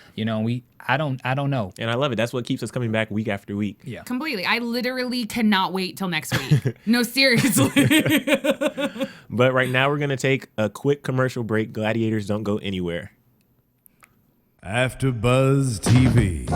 I don't know. And I love it. That's what keeps us coming back week after week. Yeah. Completely. I literally cannot wait till next week. No, seriously. But right now we're going to take a quick commercial break. Gladiators, don't go anywhere. AfterBuzz TV.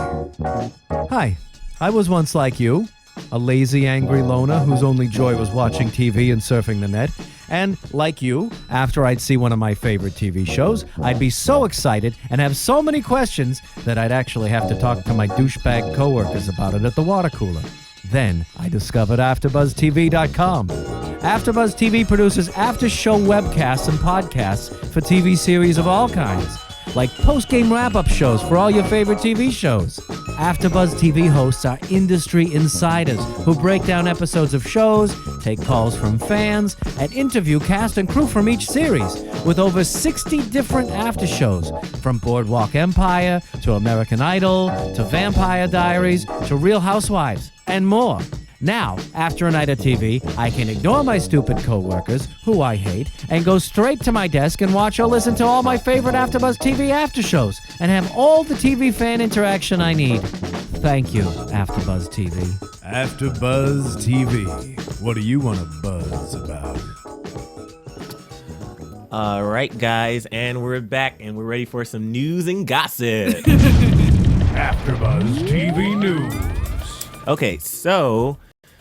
Hi, I was once like you, a lazy, angry loner whose only joy was watching TV and surfing the net. And like you, after I'd see one of my favorite TV shows, I'd be so excited and have so many questions that I'd actually have to talk to my douchebag coworkers about it at the water cooler. Then I discovered AfterBuzzTV.com. AfterBuzz TV produces after-show webcasts and podcasts for TV series of all kinds, like post-game wrap-up shows for all your favorite TV shows. AfterBuzz TV hosts are industry insiders who break down episodes of shows, take calls from fans, and interview cast and crew from each series, with over 60 different after-shows, from Boardwalk Empire to American Idol to Vampire Diaries to Real Housewives, and more. Now, after a night of TV, I can ignore my stupid coworkers, who I hate, and go straight to my desk and watch or listen to all my favorite AfterBuzz TV after shows, and have all the TV fan interaction I need. Thank you, AfterBuzz TV. AfterBuzz TV. What do you want to buzz about? All right, guys, and we're back, and we're ready for some news and gossip. AfterBuzz TV News. Okay, so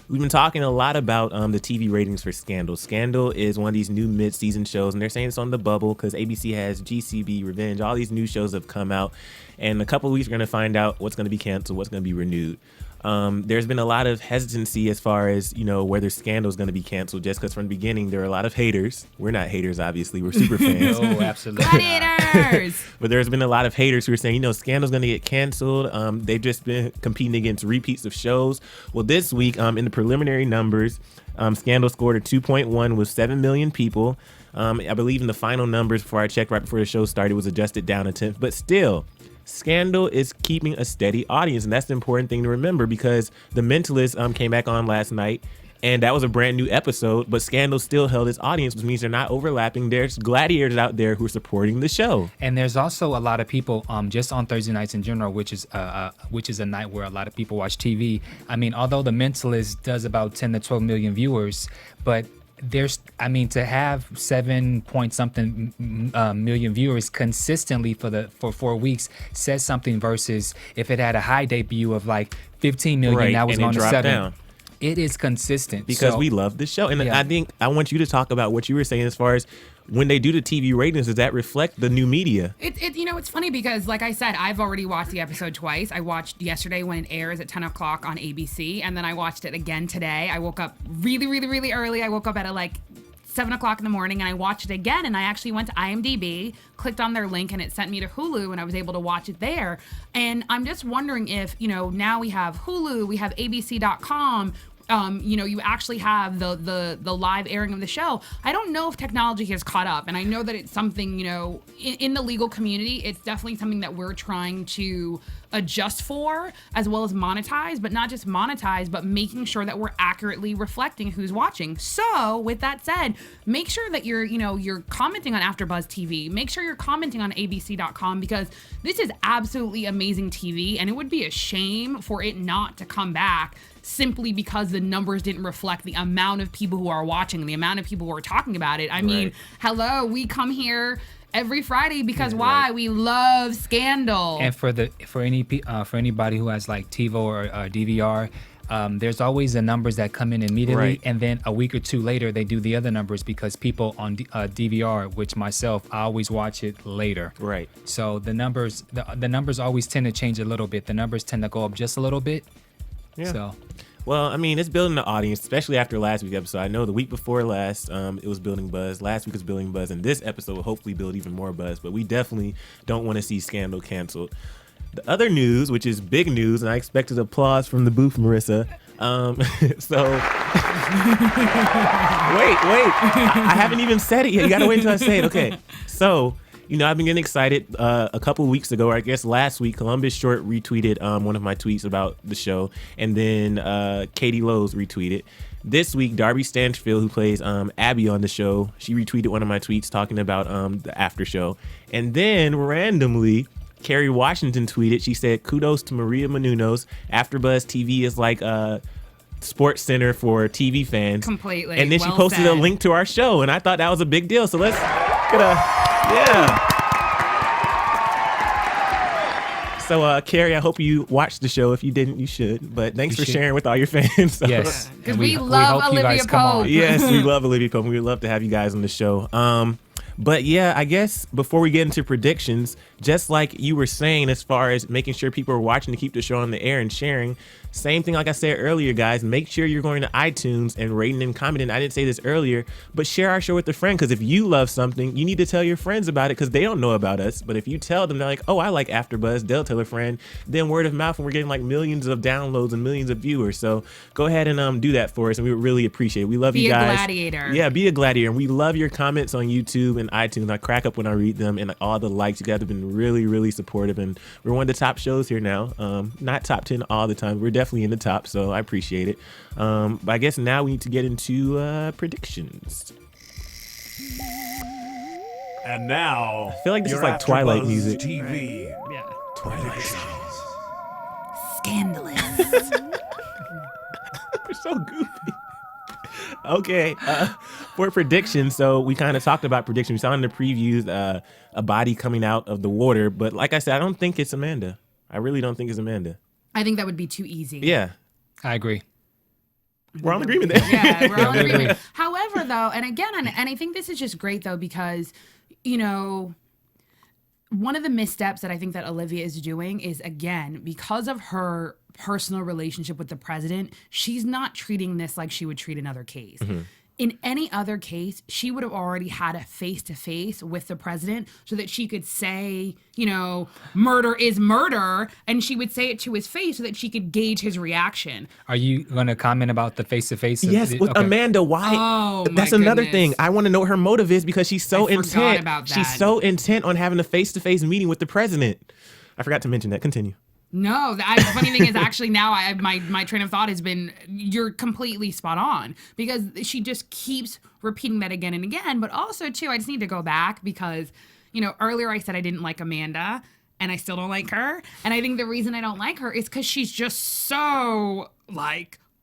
we've been talking a lot about the TV ratings for Scandal. Scandal is one of these new mid-season shows, and they're saying it's on the bubble because ABC has GCB, Revenge, all these new shows have come out. And in a couple of weeks, we're going to find out what's going to be canceled, what's going to be renewed. There's been a lot of hesitancy as far as, whether Scandal is going to be canceled, just because from the beginning, there are a lot of haters. We're not haters, obviously. We're super fans. Oh, absolutely. Gladiators! But there's been a lot of haters who are saying, Scandal's going to get canceled. They've just been competing against repeats of shows. Well, this week, in the preliminary numbers, Scandal scored a 2.1 with 7 million people. I believe in the final numbers before I checked right before the show started, it was adjusted down a tenth. But still, Scandal is keeping a steady audience. And that's the important thing to remember because The Mentalist came back on last night. And that was a brand new episode, but Scandal still held its audience, which means they're not overlapping. There's gladiators out there who are supporting the show. And there's also a lot of people just on Thursday nights in general, which is a night where a lot of people watch TV. I mean, although The Mentalist does about 10 to 12 million viewers, but to have 7 point something million viewers consistently for 4 weeks says something versus if it had a high debut of like 15 million, Right, now it's and it on to dropped 7. down. It is consistent Because so, we love the show. And Yeah. I think I want you to talk about what you were saying as far as when they do the TV ratings, does that reflect the new media? It's funny because, like I said, I've already watched the episode twice. I watched yesterday when it airs at 10 o'clock on ABC, and then I watched it again today. I woke up really, really, really early. I woke up at like 7 o'clock in the morning, and I watched it again, and I actually went to IMDb, clicked on their link, and it sent me to Hulu, and I was able to watch it there. And I'm just wondering if, now we have Hulu, we have ABC.com, you actually have the live airing of the show. I don't know if technology has caught up, and I know that it's something, in the legal community, it's definitely something that we're trying to adjust for as well as monetize, but not just monetize, but making sure that we're accurately reflecting who's watching. So with that said, make sure that you're commenting on AfterBuzz TV. Make sure you're commenting on ABC.com because this is absolutely amazing TV, and it would be a shame for it not to come back simply because the numbers didn't reflect the amount of people who are watching, the amount of people who are talking about it. I mean, hello, we come here every Friday because why? Right. We love Scandal. and for anybody who has like TiVo or DVR, there's always the numbers that come in immediately, Right. and then a week or two later they do the other numbers because people on DVR, which myself, I always watch it later. Right. So the numbers always tend to change a little bit. The numbers tend to go up just a little bit. Yeah. So Well, I mean, it's building the audience, especially after last week's episode. I know the week before last, it was building buzz. Last week was building buzz, and this episode will hopefully build even more buzz. But we definitely don't want to see Scandal canceled. The other news, which is big news, and I expected applause from the booth, Marissa. Wait. I haven't even said it yet. You got to wait until I say it. Okay. So, I've been getting excited. A couple of weeks ago, or I guess last week, Columbus Short retweeted one of my tweets about the show, and then Katie Lowe's retweeted. This week, Darby Stanchfield, who plays Abby on the show, she retweeted one of my tweets talking about the after show. And then randomly, Kerry Washington tweeted, she said, "Kudos to Maria Menounos. AfterBuzz TV is like a sports center for TV fans." Completely. And then she Well posted a said. link to our show, and I thought that was a big deal. So let's get yeah. So, Kerry, I hope you watched the show. If you didn't, you should. But thanks You for should. sharing with all your fans. So- yes, Because and we love hope you Olivia guys come on. Pope. Yes, we love Olivia Pope. We would love to have you guys on the show. But yeah, I guess before we get into predictions, just like you were saying, as far as making sure people are watching to keep the show on the air and sharing, same thing like I said earlier, guys, make sure you're going to iTunes and rating and commenting. I didn't say this earlier, but share our show with a friend, because if you love something, you need to tell your friends about it because they don't know about us. But if you tell them, they're like, oh, I like AfterBuzz, they'll tell a friend, then word of mouth, and we're getting like millions of downloads and millions of viewers. So go ahead and do that for us, and we would really appreciate it. We love you guys. Be a gladiator. Yeah, be a gladiator. And we love your comments on YouTube and iTunes. I crack up when I read them, and all the likes. You guys have been really, really supportive, and we're one of the top shows here now. Not top 10 all the time. We're definitely in the top, so I appreciate it. But I guess now we need to get into predictions. And now, I feel like this your is like Twilight AfterBuzz music. TV. Yeah. Predictions. Scandalous. We're so goofy. Okay, for predictions, so we kind of talked about predictions. We saw in the previews a body coming out of the water, but like I said, I don't think it's Amanda. I really don't think it's Amanda. I think that would be too easy. Yeah, I agree. we're on agreement there. Yeah, we're all in agreement. However, though, and again, and I think this is just great, though, because, one of the missteps that I think that Olivia is doing is, again, because of her personal relationship with the president, she's not treating this like she would treat another case. Mm-hmm. In any other case, she would have already had a face-to-face with the president so that she could say, murder is murder, and she would say it to his face so that she could gauge his reaction. Are you going to comment about the face-to-face? Yes, with Okay. Amanda, why? Oh, my That's another goodness. thing. I want to know what her motive is because she's so I forgot intent. about She's that. so intent on having a face-to-face meeting with the president. I forgot to mention that. Continue. No, the funny thing is actually now my train of thought has been, you're completely spot on, because she just keeps repeating that again and again. But also, too, I just need to go back because, earlier I said I didn't like Amanda, and I still don't like her. And I think the reason I don't like her is because she's just so,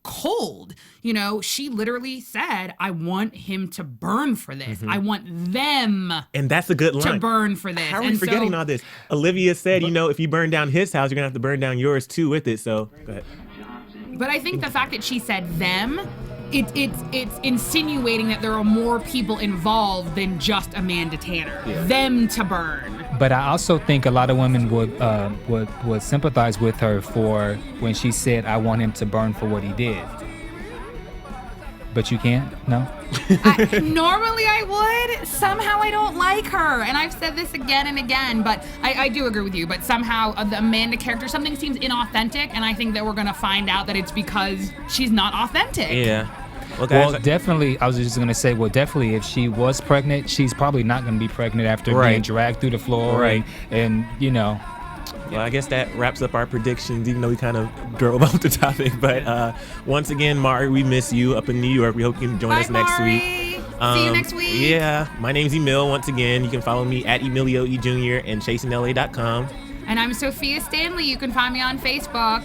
cold. You know, she literally said, I want him to burn for this. I want them And that's a good line. to burn for this. How are we And forgetting so, all this? Olivia said, if you burn down his house, you're gonna have to burn down yours too with it. So go ahead. But I think the fact that she said them, it's insinuating that there are more people involved than just Amanda Tanner. Them to burn. But I also think a lot of women would sympathize with her for when she said, "I want him to burn for what he did." But you can't? No? Normally I would. Somehow I don't like her. And I've said this again and again, but I do agree with you. But somehow the Amanda character, something seems inauthentic. And I think that we're going to find out that it's because she's not authentic. Yeah. Well, guys, Well, definitely, I was just going to say, definitely, if she was pregnant, she's probably not going to be pregnant after being Right. dragged through the floor. Right. And well, I guess that wraps up our predictions, even though we kind of drove off the topic. But once again, Mari, we miss you up in New York. We hope you can join us next Mari. week. See you next week. Yeah. My name's Emil. Once again, you can follow me at Emilio E. Jr. and ChasingLA.com. And I'm Sophia Stanley. You can find me on Facebook.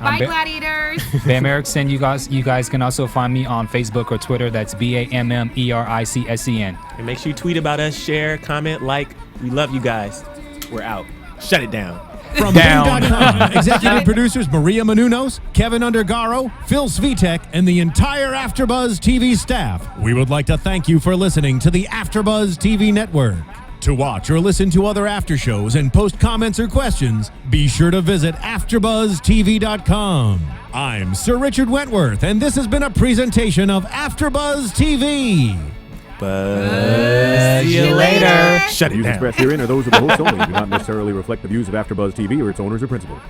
Bye, Ba- gladiators. Bam Erickson, you guys can also find me on Facebook or Twitter. That's BAMMERICSEN. And make sure you tweet about us, share, comment, like. We love you guys. We're out. Shut it down. From Down. Bing.com, executive producers Maria Menounos, Kevin Undergaro, Phil Svitek, and the entire AfterBuzz TV staff. We would like to thank you for listening to the AfterBuzz TV network. To watch or listen to other after shows and post comments or questions, be sure to visit AfterBuzzTV.com. I'm Sir Richard Wentworth, and this has been a presentation of AfterBuzz TV. Buzz See you later. Shut it Views down. expressed herein are those of the host only and do not necessarily reflect the views of AfterBuzz TV or its owners or principals.